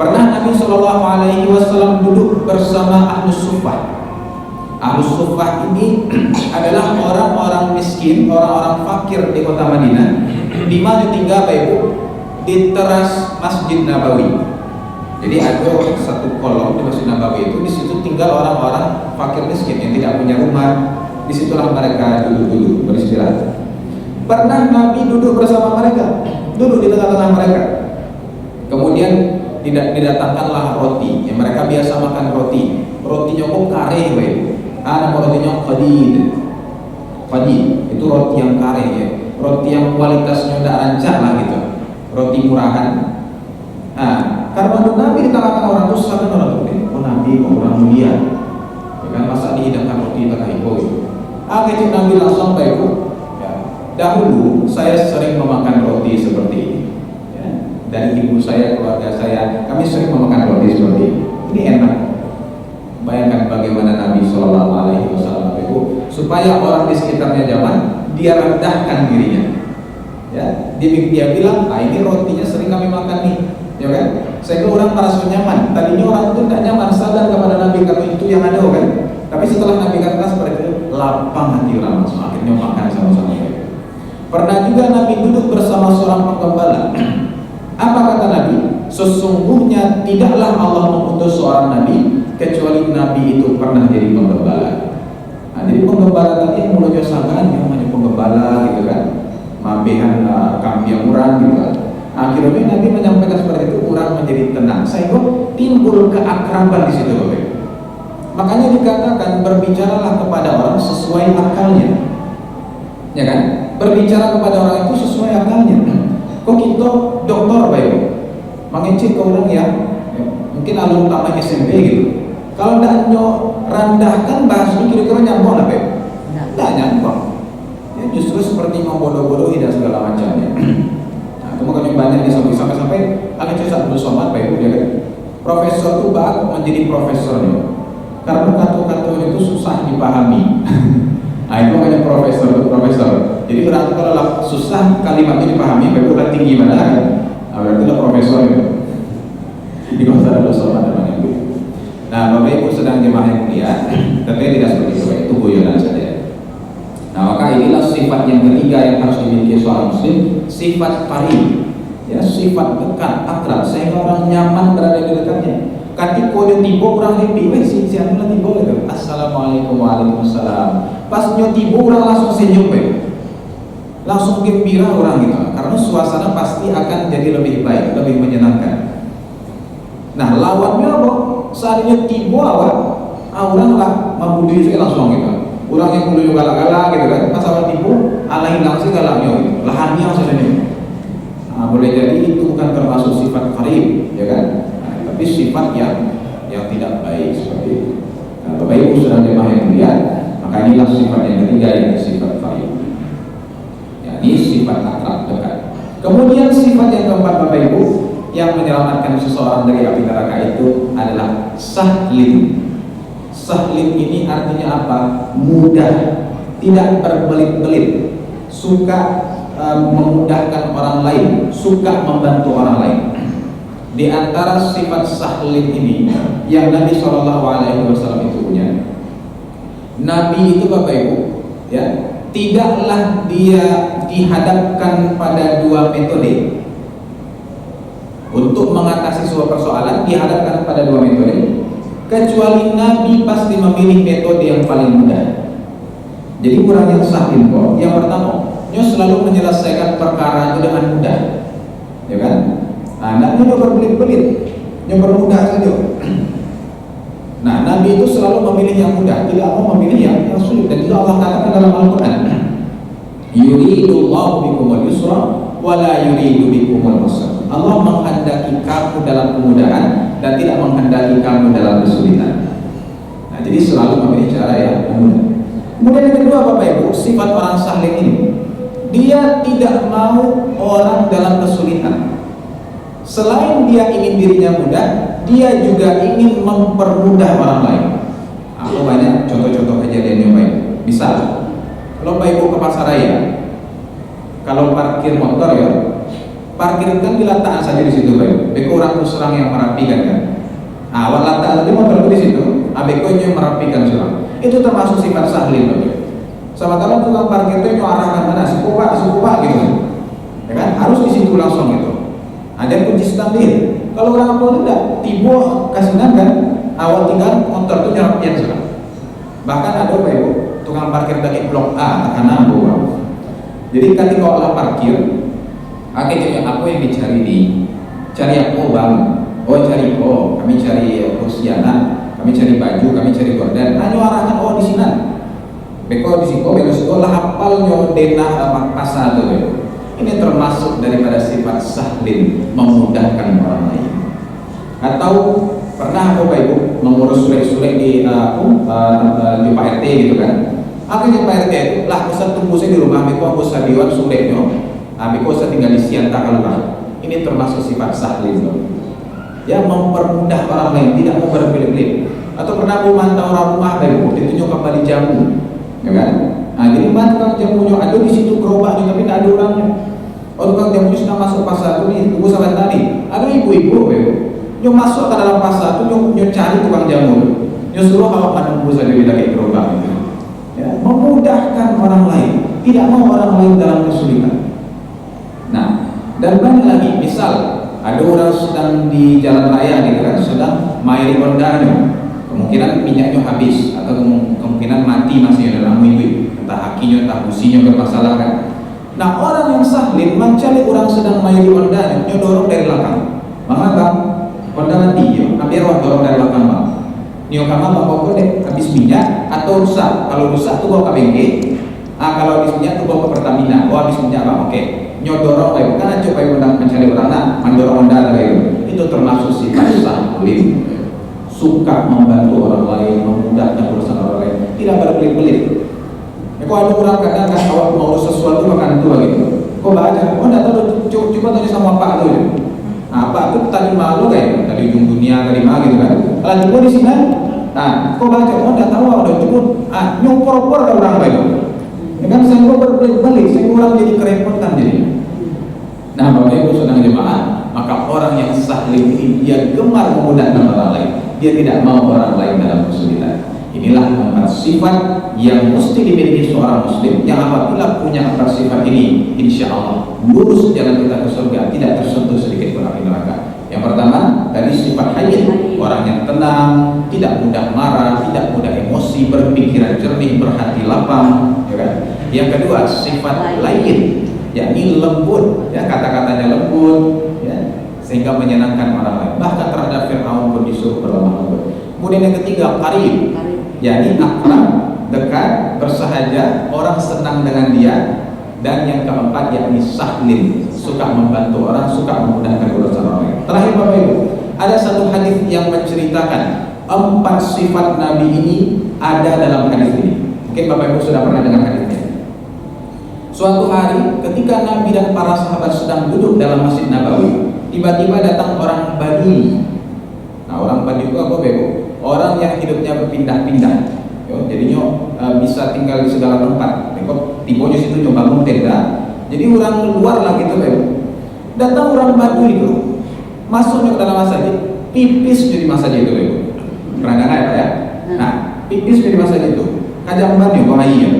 Pernah Nabi Shallallahu Alaihi Wasallam duduk bersama Ahlus Suffah. Ahlus Suffah ini adalah orang-orang miskin, orang-orang fakir di kota Madinah, di mana tinggal Bapak Ibu di teras Masjid Nabawi. Jadi ada satu kolom di Masjid Nabawi itu, di situ tinggal orang-orang fakir miskin yang tidak punya rumah. Disitulah mereka duduk beristirahat. Pernah Nabi duduk bersama mereka, duduk di tengah-tengah mereka. Kemudian didatangkanlah roti, yang mereka biasa makan roti. Rotinya kok kare, nama rotinya qadid. Itu roti yang kare ya, roti yang kualitasnya udah rancak lah gitu, roti murahan. Nah, karena Nabi di tengah-tengah orang itu sampai orang itu, oh Nabi orang mulia, ya kan, masa dihidangkan roti tengah ibu gitu. Akhirnya Nabi langsung Bapak Ibu, ya, dahulu saya sering memakan roti seperti ini. Dan ibu saya, keluarga saya, kami sering memakan roti seperti ini. Ini enak. Bayangkan bagaimana Nabi Shallallahu Alaihi Wasallam itu supaya orang di sekitarnya zaman dia rendahkan dirinya. Ya, dia bilang, ini rotinya sering kami makan nih, ya kan? Saya kira orang merasa nyaman. Tadinya orang itu tidak nyaman, sadar kepada Nabi karena itu yang ada, kan? Tapi setelah Nabi katakan seperti itu, lapang hati orang langsung akhirnya makan sama-sama. Pernah juga Nabi duduk bersama seorang penggembala. Apa kata Nabi? Sesungguhnya tidaklah Allah mengutus seorang Nabi kecuali Nabi itu pernah jadi penggembala. Nah, jadi penggembala tadi yang mulanya sangat yang hanya penggembala gitu kan, mabehan kambing orang gitu kan. Akhirnya Nabi menyampaikan seperti itu, orang menjadi tenang. Sehingga timbul keakraban di situ, Bapak. Makanya dikatakan berbicaralah kepada orang sesuai akalnya, ya kan? Berbicara kepada orang itu sesuai akalnya. Kok kita dokter Bapak, mengecek ke orang yang mungkin alumni utama SMP gitu. Kalau tidak rendahkan bahasanya kira-kira nyambung lah, Pak? Tidak nyambung. Ya, justru seperti membodoh-bodohi dan segala macamnya. Nah, itu makanya banyak sampai akhirnya saya satu somat, Pak Ibu, ya kan? Profesor itu bak menjadi profesornya karena kata-katanya itu susah dipahami. Nah, itu makanya profesor. Jadi berarti kalau susah kalimatnya dipahami, Pak Ibu kan tinggi mana kan? Nah, berarti lah profesor itu. Di masa ada somat namanya itu. Nah, Bapak Ibu sedang jemaah yang mulia, tapi tidak seperti itu guyonan saja. Nah, maka inilah sifat yang ketiga yang harus dimiliki seorang muslim, sifat qarib, ya, sifat dekat, akrab, sehingga orang nyaman berada di dekatnya. Ketika dia tiba orang happy, si anu tiba gitu, assalamualaikum waalaikumsalam. Pas dia tiba orang langsung senyum, langsung gembira orang gitu, karena suasana pasti akan jadi lebih baik, lebih menyenangkan. Nah, lawannya apa? Saatnya tiba orang lah membudui saya langsung gitu. Orang yang dulu galak-galak gitu kan, pas awal tipu, Allah hilang sih galaknya gitu, lahannya sebenarnya. Nah, boleh jadi itu bukan termasuk sifat qarib, ya kan? Nah, tapi sifat yang tidak baik seperti itu. Nah, Bapak Ibu sudah jemaah yang mulia, maka inilah sifat yang ketiga yang sifat qarib. Ya, ini sifat akrab dekat. Kemudian sifat yang keempat, Bapak Ibu, yang menyelamatkan seseorang dari api neraka itu adalah sahlim. Sahlim ini artinya apa? Mudah, tidak berbelit-belit, suka memudahkan orang lain, suka membantu orang lain. Di antara sifat sahlim ini yang Nabi Shallallahu Alaihi Wasallam itu punya, Nabi itu Bapak Ibu, ya, tidaklah dia dihadapkan pada dua metode. Untuk mengatasi sebuah persoalan dihadapkan pada dua metode, kecuali Nabi pasti memilih metode yang paling mudah. Jadi orang yang sahlim kok, yang pertama, dia selalu menyelesaikan perkara itu dengan mudah, ya kan? Nah, Nabi berbelit-belit, yang bermudah saja. Nah, Nabi itu selalu memilih yang mudah, tidak mau memilih yang sulit. Dan itu Allah katakan dalam Al-Quran, yuridullahu bikumul yusra wa la yuridu bikumul usra. Allah menghendaki kamu dalam kemudahan dan tidak menghendaki kamu dalam kesulitan. Nah, jadi selalu memilih cara yang mudah. Kemudian yang kedua, Bapak Ibu, sifat orang sahlim ini, dia tidak mau orang dalam kesulitan. Selain dia ingin dirinya mudah, dia juga ingin mempermudah orang lain. Aku banyak contoh-contoh kejadian yang baik. Misal, kalau Bapak Ibu ke pasar raya, kalau parkir motor ya, parkirkan diletakkan saja di situ baik. Beko orang terus serang yang merapikan kan. Awal letak tadi mau di situ, beko yang merapikan serang. Itu termasuk sifat sahlin baik. Sama kalau tukang parkir itu arahkan mana, sukupa gitu. Ya kan? Harus di situ langsung gitu. Ada kunci standar. Kalau orang tua tidak, tiba kasihan kan, awal tinggal motor itu nyerapian serang. Bahkan ada baik tukang parkir dari blok A karena bawah. Jadi ketika orang parkir, akhirnya apa yang dicari cari apa bang? Kami cari kursiana, kami cari baju, kami cari gorden. Hanya arahkan di sini. Beko di situ lah hafalnya denah pasal itu. Ini termasuk daripada sifat sahlin, memudahkan orang lain. Atau pernah apa ibu mengurus surat-surat di Pak RT gitu kan? Akhirnya Pak RT itu lah bisa tunggu saya di rumah, beko aku sadiwan suratnya, beko saya tinggal di Sianta Kalurah. Ini termasuk sifat sahlin, ya mempermudah orang lain, tidak mau berbelit-belit. Atau pernah aku mantau orang rumah beko ditunjuk kembali jamu, ya kan? Nah jadi mantau jamunya ada di situ gerobaknya tapi tidak ada orangnya. Tukang jamunya sudah masuk pasar itu nih, tunggu sampai tadi. Ada ibu-ibu beko. Nyo masuk ke dalam pasar itu nyo cari tukang jamu, nyo suruh awak menunggu saja di dalam gerobak itu. Ya, memudahkan orang lain, tidak mau orang lain dalam kesulitan. Nah, dan banyak lagi. Misal ada orang sedang di jalan raya gitu kan, sedang main Hondanya, kemungkinan minyaknya habis atau kemungkinan mati masih dalam minggu, entah hakinya entah businya bermasalah kan. Nah, orang yang sahlin mencari orang sedang main Hondanya, nyo dorong dari belakang. Bang, Honda nanti yo, hampir dorong dari belakang bang. Nyo kama bapak dek habis minyak atau rusak. Kalau rusak tuh bawa ke bengkel. Kalau habis minyak tuh bawa ke Pertamina. Habis minyak bang, oke. Nyo dorong baik, karena coba yang mencari orang nak, mendorong Honda itu termasuk sifat sahlin. Suka membantu orang lain, memudahkan urusan orang lain, tidak berbelit-belit. Kok ada orang kadang kan awak mau urus sesuatu makan tua gitu. Kok baca? Tidak tahu. Coba tanya sama Pak tuh. Apa itu tadi malu kan? Tadi ujung dunia tadi mah gitu kan? Kalau tiba di sini, kok baca? Tidak tahu udah cukup. Nyopor-por ada orang baik. Dengan saya berbelit-belit, saya kurang jadi kerepotan jadi. Nah, Bapak Ibu sedang jemaah, maka orang yang sahlin ini dia gemar memudahkan orang lain. Dia tidak mau orang lain dalam kesulitan. Inilah 4 sifat yang mesti dimiliki seorang muslim, yang apabila punya 4 sifat ini, insya Allah lurus jalan kita ke surga, tidak tersentuh sedikit pun api neraka. Yang pertama tadi sifat hayyin, orang yang tenang, tidak mudah marah, tidak mudah emosi, berpikiran jernih, berhati lapang, ya kan? Yang kedua sifat lain, yakni lembut, ya, kata-katanya lembut, ya, sehingga menyenangkan orang lain. Bahkan terhadap Fir'aun pun disuruh berlemah lembut. Kemudian yang ketiga qarib, yakni akrab, dekat, bersahaja, orang senang dengan dia. Dan yang keempat yakni sahlin, suka membantu orang, suka memudahkan urusan orang lain. Terakhir Bapak Ibu, ada satu hadis yang menceritakan 4 sifat Nabi ini ada dalam hadis ini. Mungkin Bapak Ibu sudah pernah dengar hadisnya. Suatu hari ketika Nabi dan para sahabat sedang duduk dalam Masjid Nabawi, tiba-tiba datang orang Badui. Nah, orang Badui itu apa Bapak Ibu? Orang yang hidupnya berpindah-pindah. Jadinya bisa tinggal di segala tempat. Tibonya situ nyoba bangun tenda. Jadi orang luar lah gitu Bapak. Datang orang Badui itu, masuknya ke dalam masjid, pipis jadi masjid itu Bapak. Pernah dengar ya Pak ya? Nah, pipis jadi masjid itu. Kajang banyu bahaya.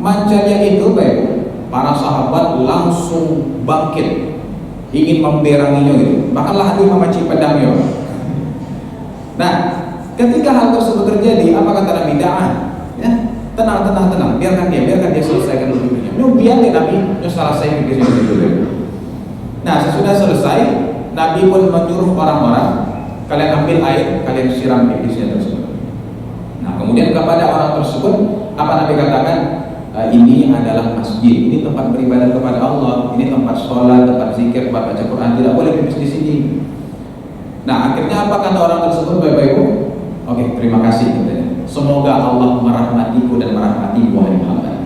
Mancanya itu Bapak, para sahabat langsung bangkit, ingin memberanginya gitu. Bahkan lah hati memaci pedangnya. Nah, ketika hal tersebut terjadi, apa kata Nabi? Ya, tenang, biarkan dia selesaikan hidupnya. Biarkan Nabi selesai pikirnya dulu. Nah, sesudah selesai, Nabi pun menyuruh orang-orang, kalian ambil air, kalian siram pipisnya tersebut. Nah, kemudian kepada orang tersebut, apa Nabi katakan? Ini adalah masjid, ini tempat beribadah kepada Allah, ini tempat sholat, tempat zikir, tempat baca Quran, tidak boleh pipis di sini. Nah, akhirnya apa kata orang tersebut Bapak Ibu? Oke, terima kasih katanya. Semoga Allah merahmatiku dan merahmati wahai Muhammad.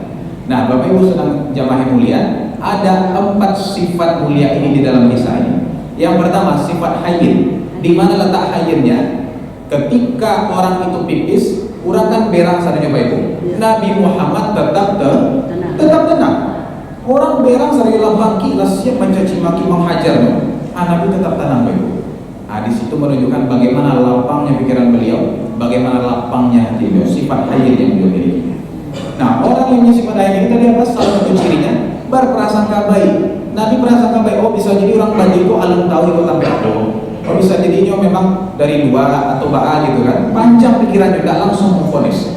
Nah, Bapak Ibu sedang jamaah yang mulia, ada 4 sifat mulia ini di dalam kisah ini. Yang pertama sifat hayyin. Di mana letak hayyinnya? Ketika orang itu pipis, orang kan berang sadanya Bapak Ibu. Nabi Muhammad tetap tenang. Orang berang sarilah bangki lah siap mencaci maki menghajar. Nabi tetap tenang Bapak. Di situ menunjukkan bagaimana lapangnya pikiran beliau, bagaimana lapangnya hati beliau, sifat hayy yang beliau miliki. Nah, orang yang punya sifat hayy kita lihat salah satu cirinya berprasangka baik. Nabi prasangka baik. Oh, bisa jadi orang tadi itu alim tahu itu sampai apa. Oh, bisa jadinya memang dari dua atau ba'a gitu kan. Panjang pikiran juga langsung memvonis.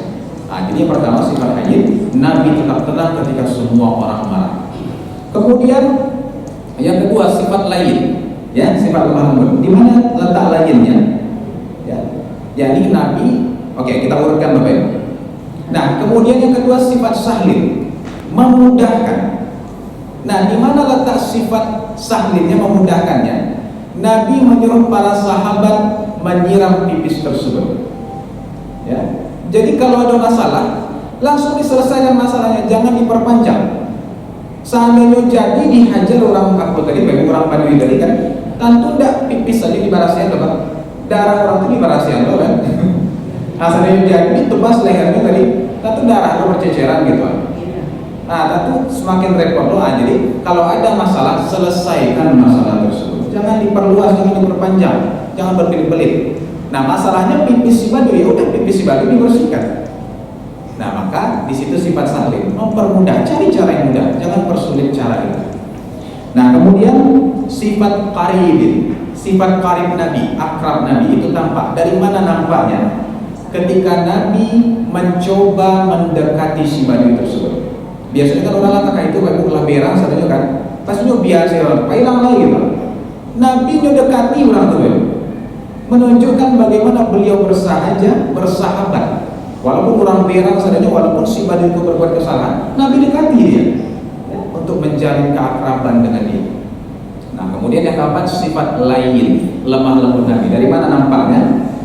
Jadi yang pertama sifat hayy, Nabi tetap tenang ketika semua orang marah. Kemudian yang kedua sifat lain. Ya, sifat lemah lembut. Di mana letak lainnya? Ya. Jadi Nabi, oke, kita urutkan Bapak Ibu. Nah, kemudian yang kedua sifat sahlin, memudahkan. Nah, di mana letak sifat sahlinnya, memudahkannya? Nabi menyuruh para sahabat menyiram pipis tersebut. Ya. Jadi kalau ada masalah, langsung diselesaikan masalahnya, jangan diperpanjang. Seandainya jadi dihajar orang apa tadi, bagi orang Badui tadi kan, tentu tidak pipis saja di barasian, Pak. Darah orang itu di barasian, kan? Seandainya jadi tebas lehernya tadi, tentu darah itu berceceran gitu. Nah, tentu semakin repot loh. Jadi kalau ada masalah, selesaikan masalah tersebut. Jangan diperluas, jangan diperpanjang, jangan berbelit-belit. Nah, masalahnya pipis si Badui, udah pipis si Badui dibersihkan. Nah, maka di situ sifat sahlin, mempermudah, cari cara yang mudah, jangan persulit cara itu. Nah, kemudian sifat qaribin, sifat qarib Nabi, akrab Nabi itu tampak. Dari mana nampaknya? Ketika Nabi mencoba mendekati si Badui tersebut. Biasanya kan orang langkah itu kayak ulah berang sadanya kan, pastinya biasa orang, hilang lagi gitu. Nabi mendekati orang tuh, menunjukkan bagaimana beliau bersahabat. Walaupun orang berang sadanya, walaupun si Badui itu berbuat kesalahan, Nabi dekati dia ya, untuk menjalin keakraban dengan dia. Nah, kemudian yang keempat sifat lain, lemah lembut Nabi. Dari mana nampaknya?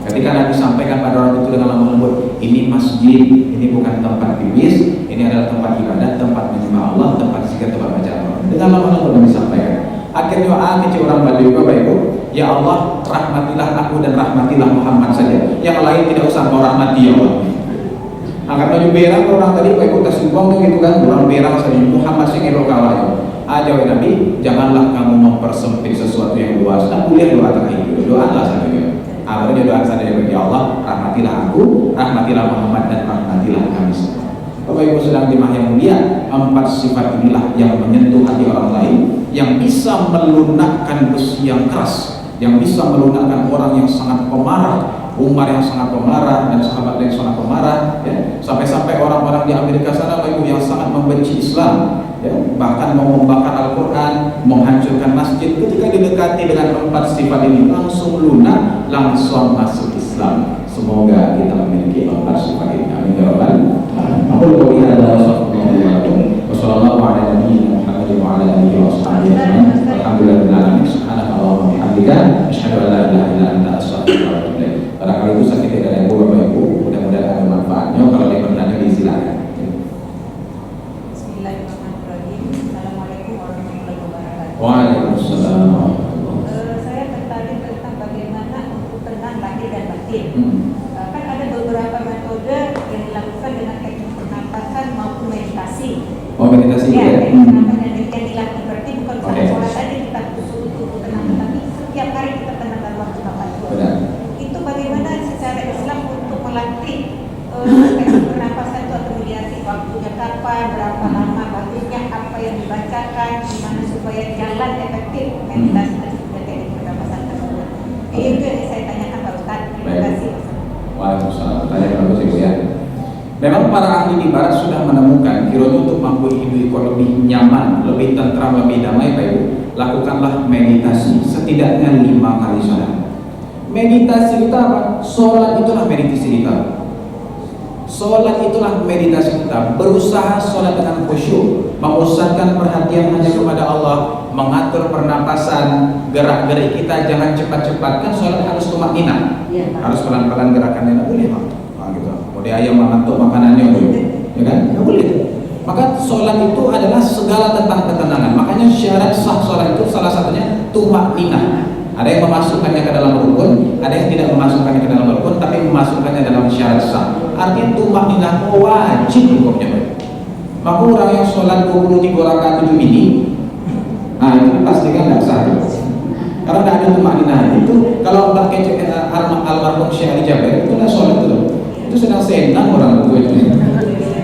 Ketika Nabi sampaikan pada orang itu dengan lemah lembut, ini masjid, ini bukan tempat pipis, ini adalah tempat ibadah, tempat menyembah Allah, tempat zikir, tempat baca Allah. Dengan lemah lembut Nabi sampaikan. Akhirnya kecil orang Badui, Bapak Ibu, ya Allah rahmatilah aku dan rahmatilah Muhammad saja. Yang lain tidak usah kau rahmati ya Allah. Angkat baju berang orang tadi Pak Ibu tersimpang gitu kan, orang berang saja Muhammad sing elok kalah. Jawab Nabi, janganlah kamu mempersempit sesuatu yang luas. Nah, kuliah doa terakhir, doalah saja. Awalnya doa saja bagi Allah, rahmatilah aku, rahmatilah Muhammad dan rahmatilah kami semua. Bapak Ibu sedang jemaah yang mulia, empat sifat inilah yang menyentuh hati orang lain, yang bisa melunakkan besi yang keras, yang bisa melunakkan orang yang sangat pemarah. Umar yang sangat pemarah dan sahabat yang sangat pemarah, ya. Sampai-sampai orang-orang di Amerika sana Bapak Ibu yang sangat membenci Islam, ya. Bahkan mau membakar Al-Quran, menghancurkan masjid. Ketika didekati dengan empat sifat ini langsung lunak, langsung masuk Islam. Semoga kita memiliki empat sifat ini. Amin ya rabbal alamin. Aku qouli hadza wa sallallahu ala nabiyyina Muhammadin wa ala alihi wa sahbihi ajma'in. Alhamdulillahil alamin. Subhanakallahumma wa bihamdika asyhadu an la ilaha illa anta astaghfiruka wa atubu ilaik. Barangkali itu sakit dari Ibu Bapak Ibu, mudah-mudahan ada manfaatnya. Kalau ada pertanyaan disilakan. Bismillahirrahmanirrahim. Assalamualaikum warahmatullahi wabarakatuh. Waalaikumsalam. Saya tertarik tentang bagaimana untuk tenang lahir dan batin. Kan ada beberapa metode yang dilakukan dengan teknik pernapasan maupun meditasi. Oh, meditasi ya? Ya. Pernapasan yang dilatih berarti bukan sholat tadi kita tubuh tenang, tetapi setiap hari kita tenang dalam waktu 8 jam. Benar. Itu bagaimana secara Islam untuk melatih teknik pernapasan itu atau mediasi waktunya kapan, berapa lama, bagusnya apa yang dibacakan, gimana supaya jalan efektif meditasi tersebut, teknik pernapasan tersebut. Itu yang saya tanyakan Pak Ustaz. Terima kasih. Waalaikumsalam. Tanya bagus Ibu ya. Memang para ahli di barat sudah menemukan kiranya untuk mampu hidup lebih nyaman, lebih tentram, lebih damai Pak Ibu, lakukanlah meditasi setidaknya 5 kali sehari. Meditasi kita apa? Sholat itulah meditasi kita. Sholat itulah meditasi kita. Berusaha sholat dengan khusyuk, memusatkan perhatian hanya kepada Allah, mengatur pernapasan, gerak-gerik kita jangan cepat-cepat. Kan sholat harus tumakninah, harus pelan-pelan gerakannya. Nggak boleh Pak. Gitu. Mau dia ayam mengantuk makanannya dulu, ya kan? Nggak boleh. Maka sholat itu adalah segala tentang ketenangan. Makanya syarat sah sholat itu salah satunya tumakninah. Ada yang memasukkannya ke dalam rukun, ada yang tidak memasukkannya ke dalam rukun, tapi memasukkannya dalam syarat sah. Artinya tumakninah wajib hukumnya. Maka orang yang sholat 23 rakaat 7 ini, nah itu pasti kan tidak sah. Karena tidak ada tumakninah. Itu kalau pakai almarhum Syekh Ali Jaber itu tidak sholat itu sedang senang orang itu.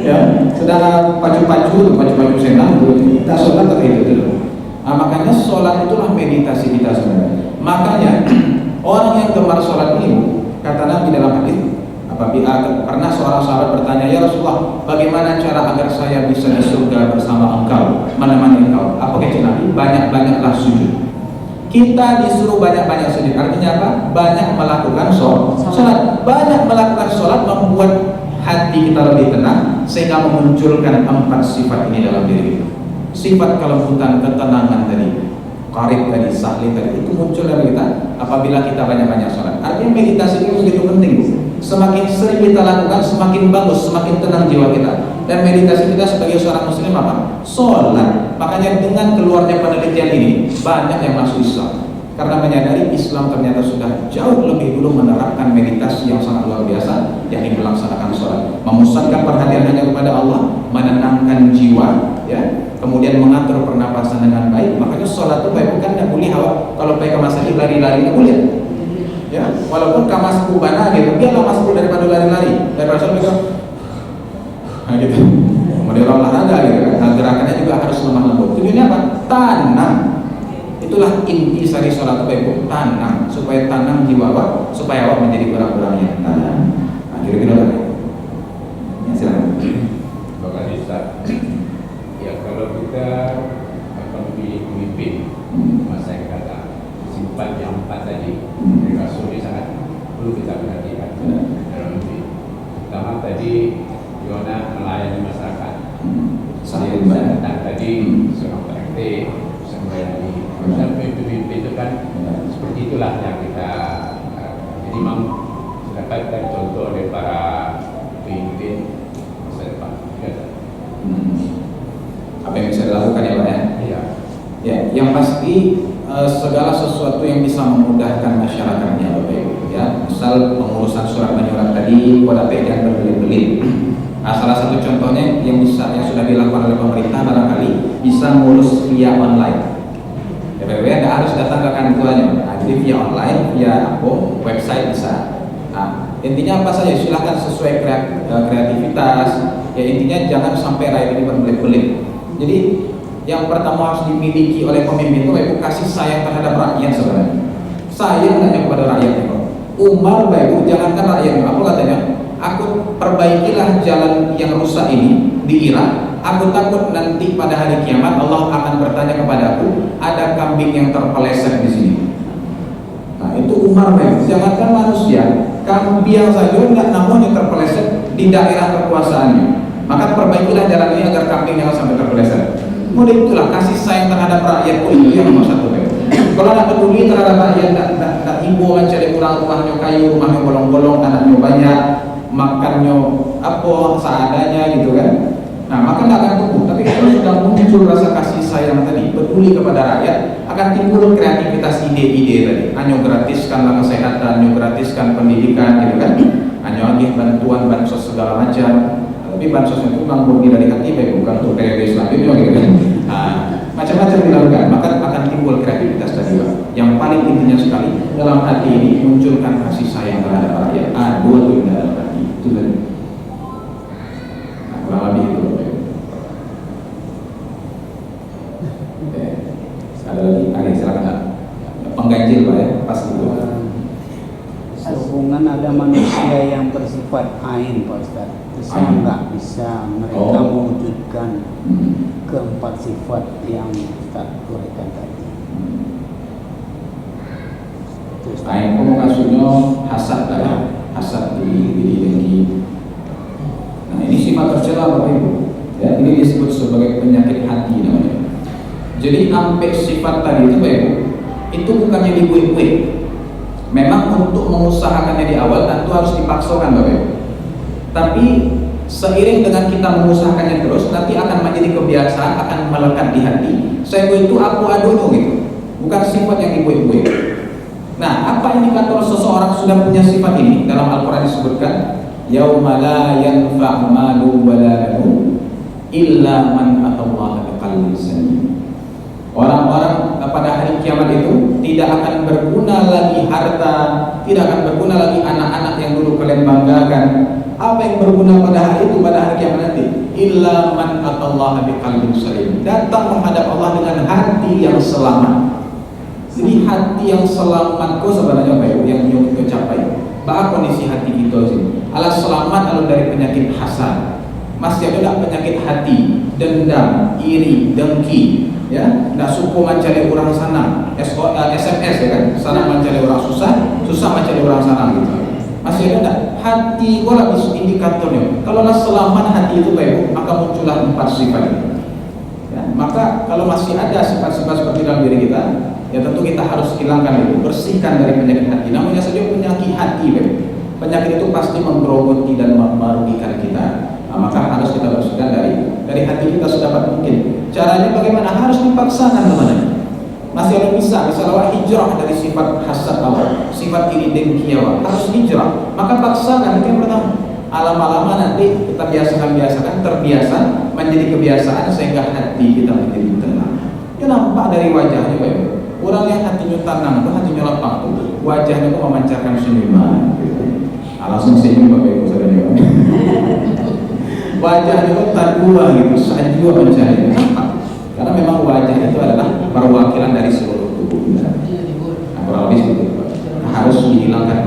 Ya, sedang pacu-pacu senang itu tidak sholat terkait itu. Nah, makanya sholat itulah meditasi kita sebenarnya. Makanya orang yang gemar sholat ini, kata Nabi dalam hadis, apabila pernah seorang sahabat bertanya, ya Rasulullah, bagaimana cara agar saya bisa di surga bersama engkau, menemani engkau? Apa kata Nabi? Banyak-banyaklah sujud. Kita disuruh banyak-banyak sujud. Artinya apa? Banyak melakukan sholat. Banyak melakukan sholat membuat hati kita lebih tenang, sehingga memunculkan 4 sifat ini dalam diri kita. Sifat kelembutan, ketenangan tadi, qarib tadi, sahli tadi, itu muncul dalam kita apabila kita banyak-banyak sholat. Artinya meditasi itu begitu penting. Semakin sering kita lakukan, semakin bagus, semakin tenang jiwa kita. Dan meditasi kita sebagai seorang muslim apa? Sholat. Makanya dengan keluarnya penelitian ini, banyak yang masuk Islam karena menyadari Islam ternyata sudah jauh lebih dulu menerapkan meditasi yang sangat luar biasa, yakni melaksanakan sholat, memusatkan perhatian hanya kepada Allah, menenangkan jiwa, ya, kemudian mengatur pernapasan dengan baik. Makanya sholat itu baik, bukan tidak boleh kalau baik ke masjid lari-lari tidak boleh. Ya, walaupun kamasku bana gitu, biarlah masku daripada lari-lari, daripada sholat itu, nah gitu. Kemudian olahraga gitu kan, nah, gerakannya juga harus lemah lembut. Tujuannya apa? Tanam. Itulah inti sari sholat itu, tanam, supaya tanam jiwa awak, supaya awak menjadi orang-orang yang tanam. Nah, kira-kira apa? Ya, silakan. Terima kasih Ustaz. Ya, kalau kita akan memilih pemimpin masa yang datang, sifat yang 4 tadi, Rasul ini sangat perlu kita perhatikan dalam memimpin. Pertama tadi, Yona melayani masyarakat. Saya datang tadi seorang praktik, melayani. Dan pemimpin itu kan seperti itulah yang kita. Jadi memang dapatkan contoh dari para pemimpin masa depan. Apa yang bisa dilakukan ya Pak ya? Iya. Ya, yang pasti segala sesuatu yang bisa memudahkan masyarakatnya Bapak Ibu, ya. Misal pengurusan surat menyurat tadi, kode pegang berbelit-belit. Nah, salah satu contohnya yang sudah dilakukan oleh pemerintah barangkali bisa ngurus via online. DPW tidak harus datang ke kantornya, nah, jadi via online, via website bisa. Nah, intinya apa saja silahkan sesuai kreativitas. Ya intinya jangan sampai rakyat ini berbelit-belit. Jadi yang pertama harus dimiliki oleh pemimpin itu kasih sayang terhadap rakyat sebenarnya. Sayang hanya kepada rakyat itu. Umar Bayu jangankan rakyat, apa katanya? Aku perbaikilah jalan yang rusak ini di Irak. Aku takut nanti pada hari kiamat Allah akan bertanya kepadaku, ada kambing yang terpeleset di sini. Nah itu Umar Bayu. Jangankan manusia, kambing saja nggak namun yang terpeleset di daerah kekuasaannya. Maka perbaikilah jalan ini agar kambing jangan sampai terpeleset. Kemudian itulah kasih sayang terhadap rakyat itu yang nomor 1. Kalau nak peduli terhadap rakyat, tak ibu kan cari pulang rumahnya kayu, rumahnya bolong-bolong, anaknya banyak, makannya apa seadanya gitu kan. Nah maka tidak akan tumbuh. Tapi kalau sudah muncul rasa kasih sayang tadi, peduli kepada rakyat, akan timbul kreativitas ide-ide tadi. Hanya gratiskanlah kesehatan, hanya gratiskan pendidikan gitu kan, hanya lagi bantuan bansos segala macam. Tapi bansos itu memang murni dari hati, bukan untuk PRD Islam itu gitu kan. Nah, macam-macam dilakukan, maka akan timbul kreativitas tadi Pak. Yang paling intinya sekali dalam hati ini munculkan kasih sayang terhadap rakyat. Dua tuh dalam hati itu tadi. Nah, kurang lebih itu. Ada lagi, silakan. Pengganjil Pak ya, pas itu. Sehubungan ada manusia yang bersifat ain Pak Ustaz, bisa nggak bisa mereka mewujudkan keempat sifat yang Ustaz uraikan tadi. Ain itu maksudnya hasad ya, hasad di. Nah ini sifat tercela Bapak Ibu. Ya, ini disebut sebagai penyakit hati namanya. Jadi sampai sifat tadi itu Bapak Ibu, itu bukannya dibuik-buik. Memang untuk mengusahakannya di awal tentu harus dipaksakan Bapak Ibu. Tapi seiring dengan kita mengusahakannya terus, nanti akan menjadi kebiasaan, akan melekat di hati. Saya itu aku adono gitu. Bukan sifat yang dibuik-buik. Nah, apa indikator seseorang sudah punya sifat ini? Dalam Al-Quran disebutkan, yauma la yanfa'u malun wala banun illa man atallaha biqalbin salim. Orang-orang pada hari kiamat itu tidak akan berguna lagi harta, tidak akan berguna lagi anak-anak yang dulu kalian banggakan. Apa yang berguna pada hari itu, pada hari kiamat nanti? Illa man atallaha biqalbin salim. Datang menghadap Allah dengan hati yang selamat. Jadi hati yang selamat kok sebenarnya apa ya? Yang kita capai. Apa kondisi hati kita sih? Alas selamat lalu dari penyakit hasad. Masih ada penyakit hati, dendam, iri, dengki, ya, nggak suka mencari orang sana, SMS ya kan, sana mencari orang susah, susah mencari orang sana gitu. Masih ada nggak? Hati gua lagi indikatornya. Kalau lah selamat hati itu baik, maka muncullah 4 sifat. Ya, maka kalau masih ada sifat-sifat seperti dalam diri kita, ya tentu kita harus hilangkan itu, bersihkan dari penyakit hati. Namanya saja penyakit hati, baik. Penyakit itu pasti menggerogoti dan merugikan kita. Nah, maka harus kita bersihkan dari hati kita sedapat mungkin. Caranya bagaimana? Harus dipaksakan teman-teman. Masih ada misalnya hijrah dari sifat hasad awal, sifat iri dengki awal, harus hijrah. Maka paksakan itu yang pertama. Alam-alaman nanti kita biasakan terbiasa menjadi kebiasaan sehingga hati kita menjadi tenang. Ya nampak dari wajahnya baik. Orang yang hatinya tenang itu hatinya lapang tuh, wajahnya kok memancarkan senyuman. Langsung senyum bapak ibu saudara. Wajahnya itu terdua gitu, sajwa mencari. Kenapa? Karena memang wajah itu adalah perwakilan dari seluruh tubuh kita. Nah, kurang lebih seperti itu. Nah, harus dihilangkan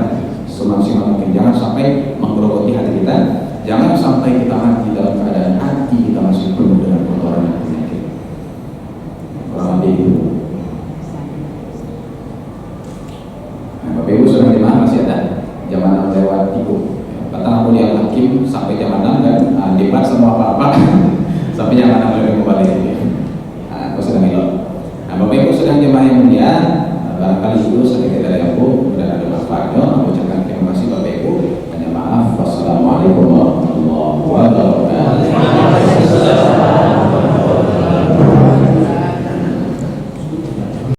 semaksimal mungkin. Jangan sampai menggerogoti hati kita. Jangan sampai kita mati dalam